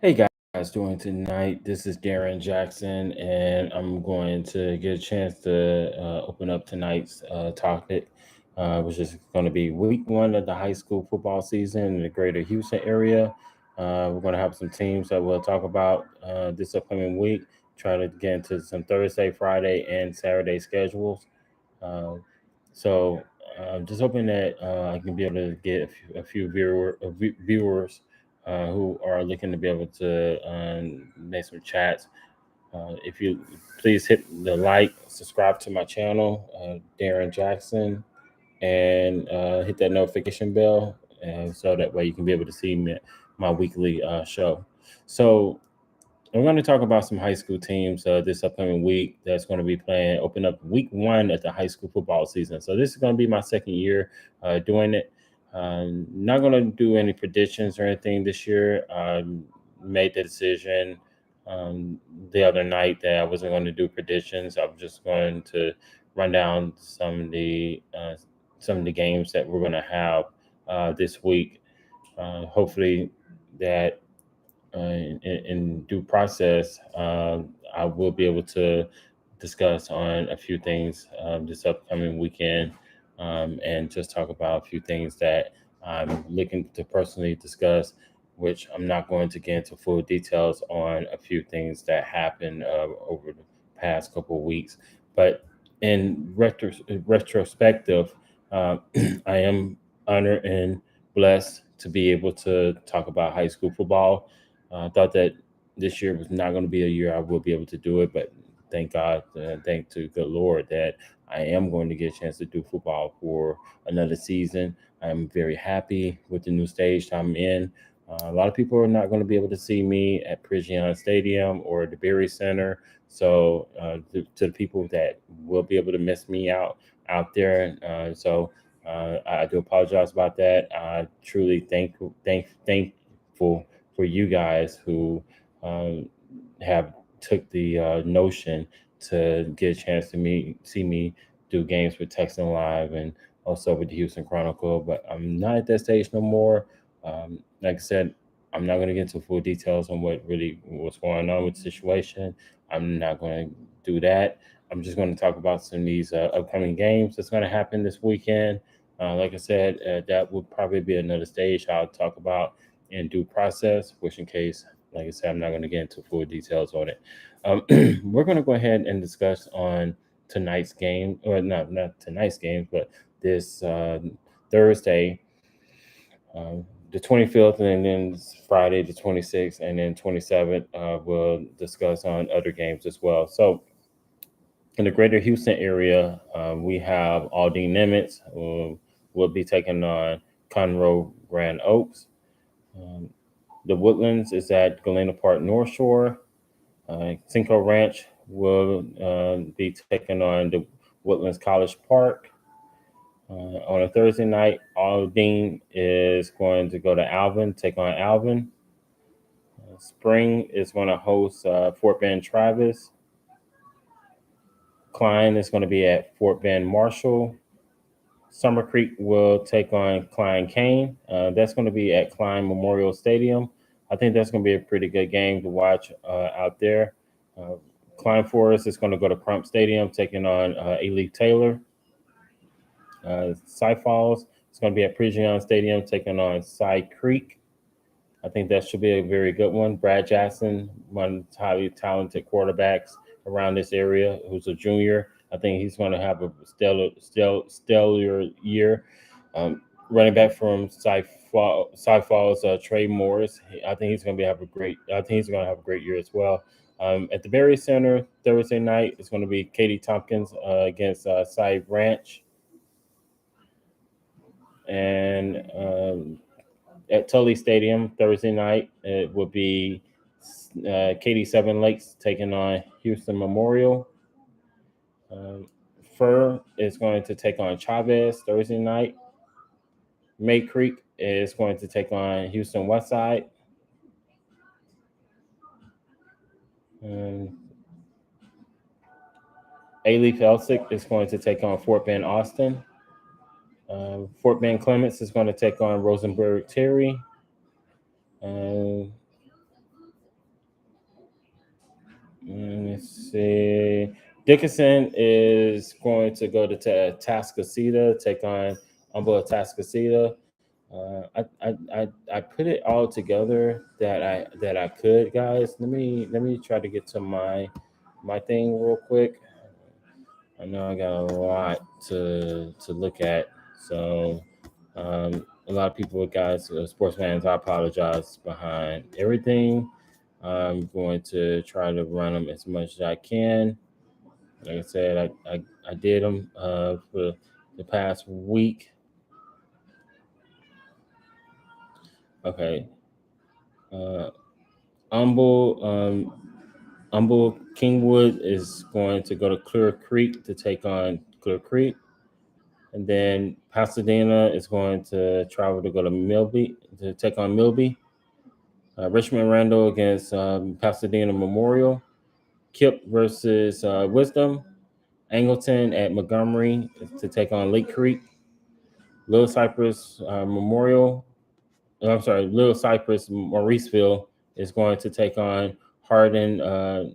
Hey guys, doing tonight? This is Darren Jackson, and I'm going to get a chance to open up tonight's topic, which is going to be week one of the high school football season in the greater Houston area. We're going to have some teams that we'll talk about this upcoming week, try to get into some Thursday, Friday, and Saturday schedules. Uh, so just hoping that I can be able to get a few viewers who are looking to be able to make some chats. If you please hit the like, subscribe to my channel, Darren Jackson, and hit that notification bell, and so that way you can be able to see my weekly show. So we're going to talk about some high school teams this upcoming week that's going to be playing, open up week one at the high school football season. So this is going to be my second year doing it. Not going to do any predictions or anything this year. Made the decision um, the other night that I wasn't going to do predictions. I'm just going to run down some of the games that we're going to have this week. Hopefully that in due process, I will be able to discuss on a few things this upcoming weekend and just talk about a few things that I'm looking to personally discuss, which I'm not going to get into full details on a few things that happened over the past couple of weeks. But in retrospective, uh, I am honored and blessed to be able to talk about high school football. I thought that this year was not going to be a year I will be able to do it, but thank God, thank to the Lord that I am going to get a chance to do football for another season. I'm very happy with the new stage I'm in. A lot of people are not going to be able to see me at Prigion Stadium or the Berry Center. So to the people that will be able to miss me out there, I do apologize about that. I truly thankful for you guys who um, have took the notion to get a chance to see me do games with Texan Live and also with the Houston Chronicle. But I'm not at that stage no more. Like I said, I'm not going to get into full details on what's going on with the situation. I'm not going to do that. I'm just going to talk about some of these upcoming games that's going to happen this weekend. Like I said, that will probably be another stage I'll talk about in due process, which in case, like I said, I'm not going to get into full details on it. We're going to go ahead and discuss on tonight's game, or not tonight's game, but this Thursday, the 25th, and then Friday the 26th, and then 27th. We'll discuss on other games as well. So in the greater Houston area, we have Aldine Nimitz, who will be taking on Conroe Grand Oaks. Um, the Woodlands is at Galena Park North Shore. Cinco Ranch will be taking on the Woodlands College Park. On a Thursday night, Aldine is going to go to Alvin, take on Alvin. Spring is going to host Fort Bend Travis. Klein is going to be at Fort Bend Marshall. Summer Creek will take on Klein Kane. That's going to be at Klein Memorial Stadium. I think that's going to be a pretty good game to watch out there. Uh, Klein Forest is going to go to Crump Stadium, taking on A. Taylor. Cy Falls is going to be at Prigion Stadium, taking on Cy Creek. I think that should be a very good one. Brad Jackson, one of the highly talented quarterbacks around this area, who's a junior. I think he's going to have a stellar year. Running back from Falls, Trey Morris. I think he's going to be have a great. I think he's going to have a great year as well. At the Berry Center Thursday night, it's going to be Katie Tompkins against Cy Ranch, and at Tully Stadium Thursday night, it will be Katy Seven Lakes taking on Houston Memorial. Um, Fur is going to take on Chavez Thursday night. May Creek is going to take on Houston Westside. Um, A-Leaf Elsick is going to take on Fort Bend Austin. Fort Bend Clements is going to take on Rosenberg Terry. Um, Let's see. Dickinson is going to go to Tascasita, take on Humboldt Tascasita. I put it all together that I could, guys. Let me try to get to my thing real quick. I know I got a lot to look at, so a lot of people, guys, sports fans, I apologize behind everything. I'm going to try to run them as much as I can. Like I said, I did them for the past week. Okay. Uh, Humble Kingwood is going to go to Clear Creek to take on Clear Creek. And then Pasadena is going to travel to go to Milby to take on Milby. Richmond Randall against Pasadena Memorial. Kip versus Wisdom. Angleton at Montgomery to take on Lake Creek. Little Cypress Memorial. I'm sorry, Little Cypress Mauriceville is going to take on Hardin. I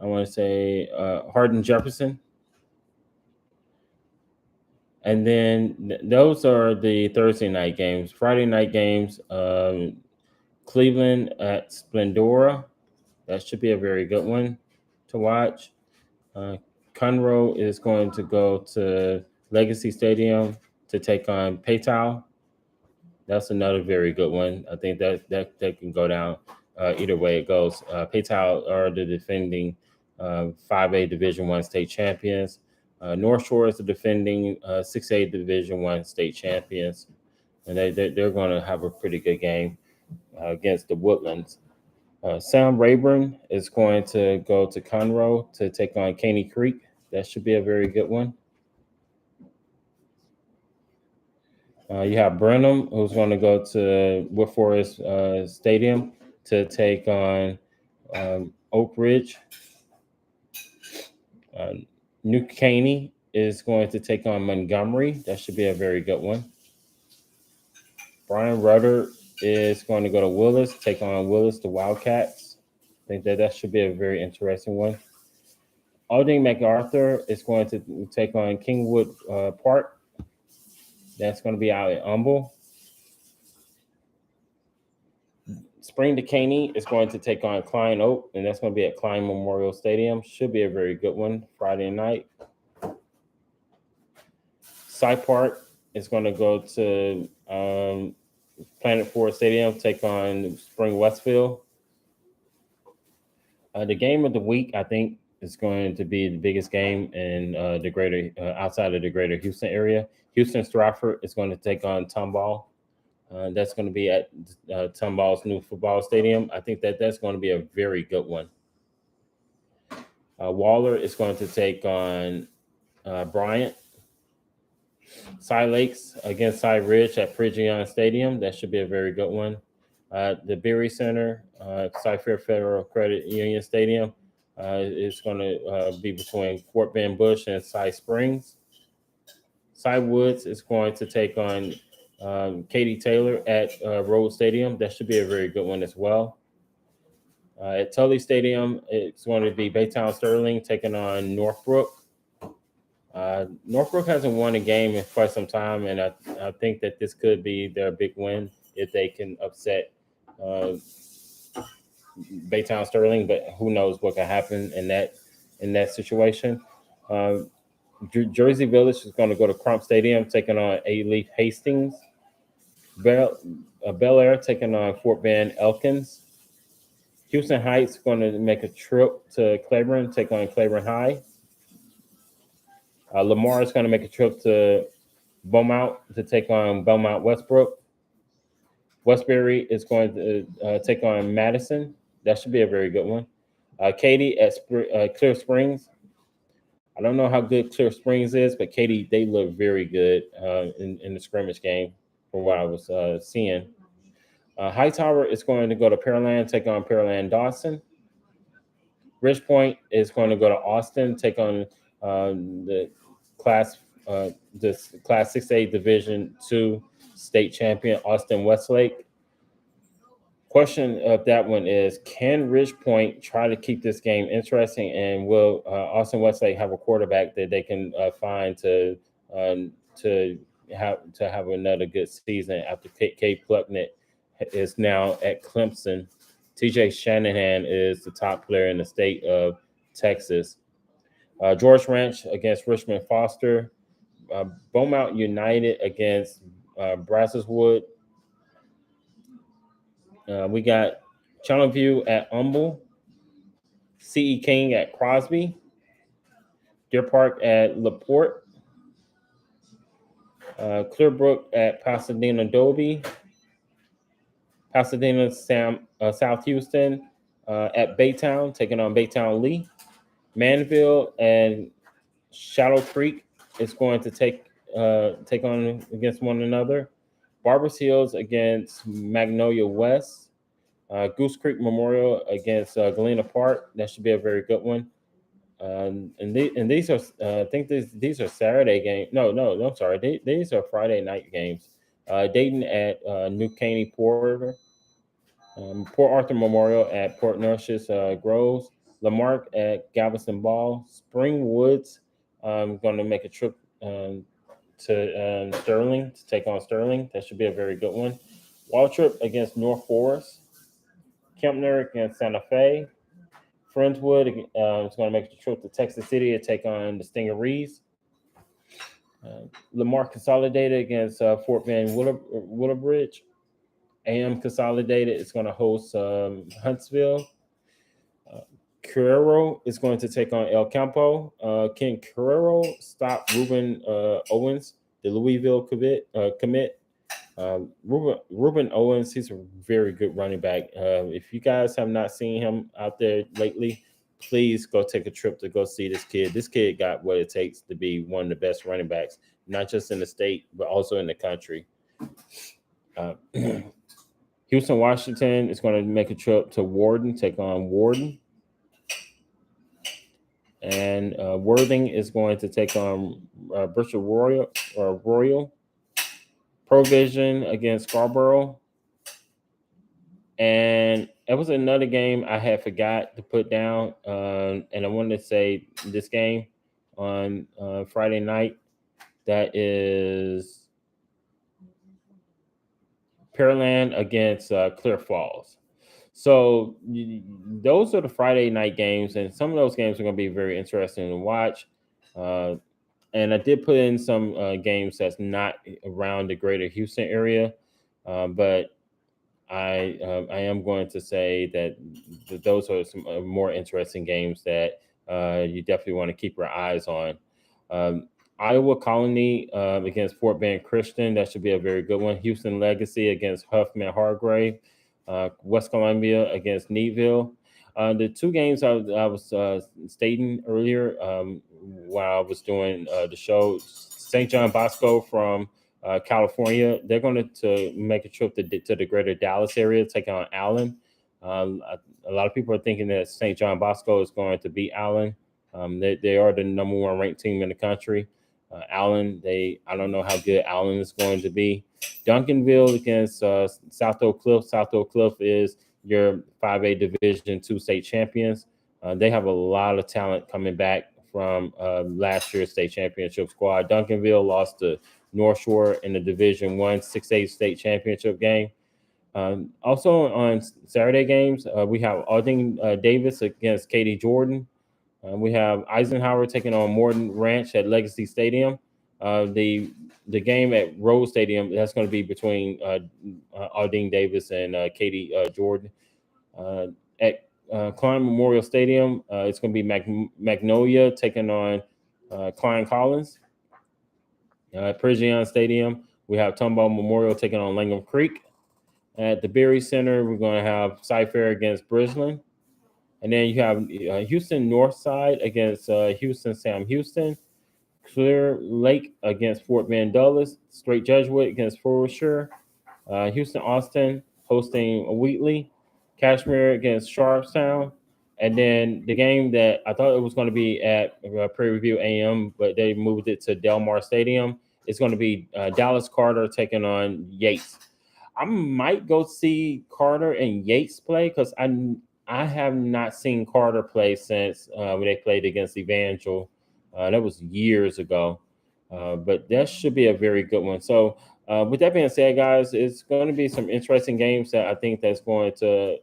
want to say Hardin Jefferson. And then those are the Thursday night games. Friday night games, Cleveland at Splendora. That should be a very good one to watch. Uh, Conroe is going to go to Legacy Stadium to take on Paytow. That's another very good one. I think that can go down either way it goes. Paytow are the defending 5A Division One state champions. North Shore is the defending 6A Division One state champions, and they're going to have a pretty good game against the Woodlands. Sam Rayburn is going to go to Conroe to take on Caney Creek. That should be a very good one. You have Brenham, who's going to go to Wood Forest Stadium to take on Oak Ridge. Uh, New Caney is going to take on Montgomery. That should be a very good one. Brian Rudder is going to go to Willis, take on Willis, the Wildcats. I think that should be a very interesting one. Alding MacArthur is going to take on Kingwood Park. That's going to be out at Humble. Spring Decaney is going to take on Klein Oak, and that's going to be at Klein Memorial Stadium. Should be a very good one Friday night. Cy Park is going to go to Planet Ford Stadium, take on Spring Westfield. The game of the week, I think, is going to be the biggest game in the greater outside of the greater Houston area. Houston Stratford is going to take on Tomball. That's going to be at Tomball's new football stadium. I think that's going to be a very good one. Waller is going to take on Bryant. Cy Lakes against Cy Ridge at Phrygian Stadium. That should be a very good one. The Berry Center, Cy Fair Federal Credit Union Stadium, is going to be between Fort Bend Bush and Cy Springs. Cy Woods is going to take on Katie Taylor at Rhodes Stadium. That should be a very good one as well. At Tully Stadium, it's going to be Baytown Sterling taking on Northbrook. Northbrook hasn't won a game in quite some time, and I think that this could be their big win if they can upset Baytown Sterling. But who knows what can happen in that situation. Jersey Village is going to go to Crump Stadium, taking on A-Leaf Hastings. Bel Air taking on Fort Bend Elkins. Houston Heights going to make a trip to Claiborne, take on Claiborne High. Lamar is going to make a trip to Beaumont to take on Belmont Westbrook. Westbury is going to take on Madison. That should be a very good one. Katy at Clear Springs. I don't know how good Clear Springs is, but Katy, they look very good in the scrimmage game from what I was seeing. Hightower is going to go to Pearland, take on Pearland Dawson. Ridge Point is going to go to Austin, take on the Class 6A Division II state champion Austin Westlake. Question of that one is: can Ridge Point try to keep this game interesting, and will Austin Westlake have a quarterback that they can find to have another good season after Kate Pluckett is now at Clemson? TJ Shanahan is the top player in the state of Texas. George Ranch against Richmond Foster. Beaumont United against Brasseswood. We got Channelview at Humble. C.E. King at Crosby. Deer Park at LaPorte. Clearbrook at Pasadena Dobie. Pasadena South Houston at Baytown, taking on Baytown Lee. Manville and Shadow Creek is going to take on against one another. Barbers Hills against Magnolia West. Goose Creek Memorial against Galena Park. That should be a very good one. And these are I think these are Saturday games. No, I'm sorry. These are Friday night games. Dayton at New Caney Porter. Port Arthur Memorial at Port Neches Groves. Lamarck at Galveston Ball. Spring Woods going to make a trip to Sterling to take on Sterling. That should be a very good one. Waltrip against North Forest. Kempner against Santa Fe. Friendswood is going to make the trip to Texas City to take on the Stingarees. Lamar Consolidated against Fort Van Willowbridge. AM Consolidated is going to host Huntsville. Carrero is going to take on El Campo. Ken Carrero stopped Ruben Owens, the Louisville commit. Ruben Owens, he's a very good running back. If you guys have not seen him out there lately, please go take a trip to go see this kid. This kid got what it takes to be one of the best running backs, not just in the state, but also in the country. Houston, Washington is going to make a trip to Warden, take on Warden. And Worthing is going to take on Bristol Royal. Provision against Scarborough. And it was another game I had forgot to put down. And I wanted to say this game on Friday night. That is Pearland against Clear Falls. So those are the Friday night games, and some of those games are going to be very interesting to watch. And I did put in some games that's not around the greater Houston area, but I am going to say that those are some more interesting games that you definitely want to keep your eyes on. Iowa Colony against Fort Bend Christian. That should be a very good one. Houston Legacy against Huffman Hargrave. West Columbia against Needville. The two games I was stating earlier while I was doing the show, St. John Bosco from California, they're going to make a trip to the greater Dallas area, taking on Allen. A lot of people are thinking that St. John Bosco is going to beat Allen. They are the number one ranked team in the country. Allen, I don't know how good Allen is going to be. Duncanville against South Oak Cliff. South Oak Cliff is your 5A Division II state champions. They have a lot of talent coming back from last year's state championship squad. Duncanville lost to North Shore in the Division I 6A state championship game. Also on Saturday games, we have Aldine Davis against Katie Jordan. We have Eisenhower taking on Morton Ranch at Legacy Stadium. The game at Rose Stadium, that's going to be between Aldine Davis and Katie Jordan. At Klein Memorial Stadium, it's going to be Magnolia taking on Klein Collins. At Persian Stadium, we have Tomball Memorial taking on Langham Creek. At the Berry Center, we're going to have Cy-Fair against Bridgeland. And then you have Houston Northside against Houston Sam Houston. Clear Lake against Fort Bend Dulles. Straight Jesuit against Frobisher. Houston Austin hosting Wheatley. Kashmir against Sharpstown. And then the game that I thought it was going to be at Prairie View AM, but they moved it to Del Mar Stadium. It's going to be Dallas Carter taking on Yates. I might go see Carter and Yates play because I have not seen Carter play since when they played against Evangel. That was years ago. But that should be a very good one. So, with that being said, guys, it's going to be some interesting games that I think that's going to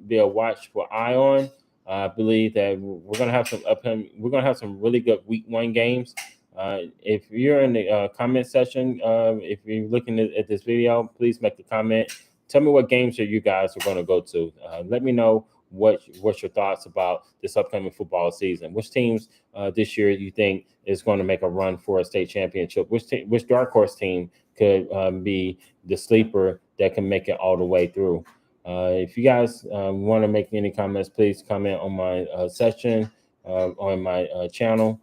be a watchful eye on. I believe that we're going to have some upcoming. We're going to have some really good week one games. If you're in the comment section, if you're looking at this video, please make a comment. Tell me what games that you guys are going to go to. Let me know what's your thoughts about this upcoming football season. Which teams this year you think is going to make a run for a state championship? Which dark horse team could be the sleeper that can make it all the way through? If you guys want to make any comments, please comment on my section on my channel.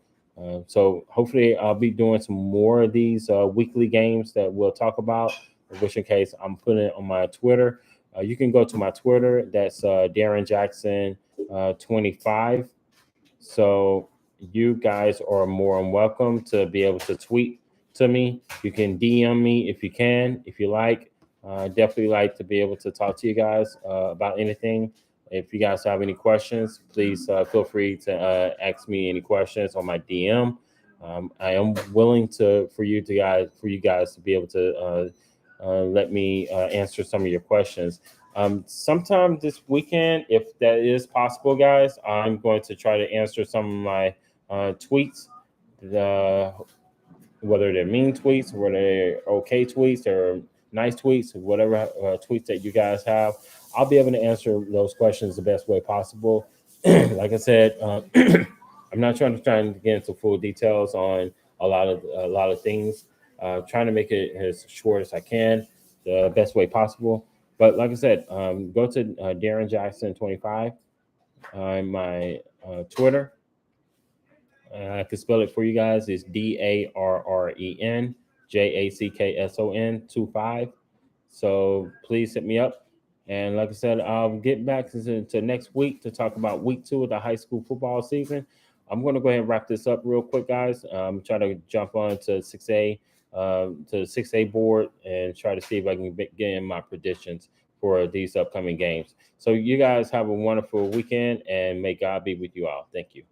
So hopefully I'll be doing some more of these weekly games that we'll talk about. Which in case I'm putting it on my Twitter. You can go to my Twitter. That's Darren Jackson 25. So you guys are more than welcome to be able to tweet to me. You can DM me if you can, if you like. Definitely like to be able to talk to you guys about anything. If you guys have any questions, please feel free to ask me any questions on my DM. I am willing for you guys to be able to let me answer some of your questions. Sometime this weekend, if that is possible, guys, I'm going to try to answer some of my tweets. The Whether they're mean tweets, whether they're okay tweets, or nice tweets, whatever tweets that you guys have, I'll be able to answer those questions the best way possible. Like I said, I'm not trying to get into full details on a lot of things. Trying to make it as short as I can, the best way possible. But like I said, go to Darren Jackson 25 on my Twitter. I can spell it for you guys. It's DarrenJackson 25. So please hit me up. And like I said, I'll get back to next week to talk about week two of the high school football season. I'm going to go ahead and wrap this up real quick, guys. Try to jump on to 6A, to the 6A board and try to see if I can get in my predictions for these upcoming games. So you guys have a wonderful weekend and may God be with you all. Thank you.